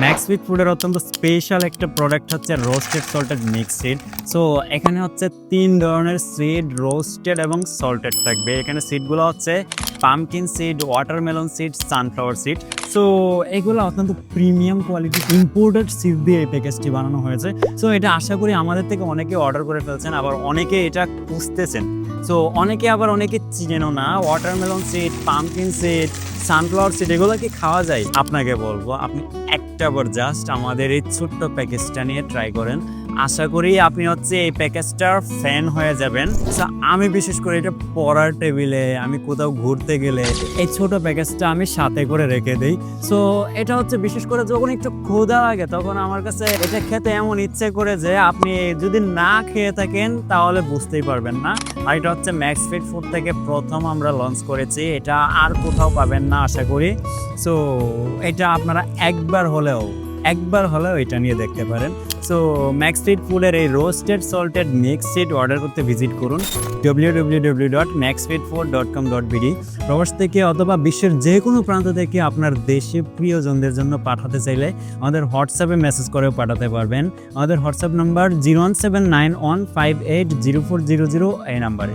Maxfit ফুডের অত্যন্ত special একটা প্রোডাক্ট হচ্ছে roasted salted mix seed. So এখানে হচ্ছে 3 ধরনের সিড, রোস্টেড এবং সল্টেড থাকবে। এখানে সিডগুলো হচ্ছে pumpkin seed, watermelon seed, sunflower seed. So এগুলো অত্যন্ত প্রিমিয়াম কোয়ালিটি ইম্পোর্টেড সিড দিয়ে এই প্যাকেজটি বানানো হয়েছে। সো এটা আশা করি আমাদের থেকে অনেকে অর্ডার করে ফেলছেন, আবার অনেকে এটা খুঁজতেছেন। সো অনেকে চিনেনও না। Watermelon seed, pumpkin seed, sunflower seed এগুলো কি খাওয়া যায়? আপনাকে বলবো আপনি একটাবার জাস্ট আমাদের এই ছোট্ট প্যাকেজটা নিয়ে ট্রাই করেন। আশা করি আপনি হচ্ছে এই প্যাকেজটার ফ্যান হয়ে যাবেন। আমি বিশেষ করে এটা পড়ার টেবিলে, আমি কোথাও ঘুরতে গেলে এই ছোট প্যাকেজটা আমি সাথে করে রেখে দিই। সো এটা হচ্ছে বিশেষ করে যখন একটু ক্ষুধা লাগে তখন আমার কাছে এটা খেতে এমন ইচ্ছে করে যে আপনি যদি না খেয়ে থাকেন তাহলে বুঝতেই পারবেন না। আর এটা হচ্ছে ম্যাক্সফিট ফুড থেকে প্রথম আমরা লঞ্চ করেছি, এটা আর কোথাও পাবেন না আশা করি। সো এটা আপনারা একবার হলেও এটা নিয়ে দেখতে পারেন। সো ম্যাক্সফিট ফুডের এই roasted salted mix seed order করতে ভিজিট করুন www.maxfitfood.com.bd। প্রবাস থেকে অথবা বিশ্বের যে কোনো প্রান্ত থেকে আপনার দেশে প্রিয়জনদের জন্য পাঠাতে চাইলে আমাদের হোয়াটসঅ্যাপে মেসেজ করেও পাঠাতে পারবেন। আমাদের হোয়াটসঅ্যাপ নাম্বার 01791580400 এই নাম্বারে।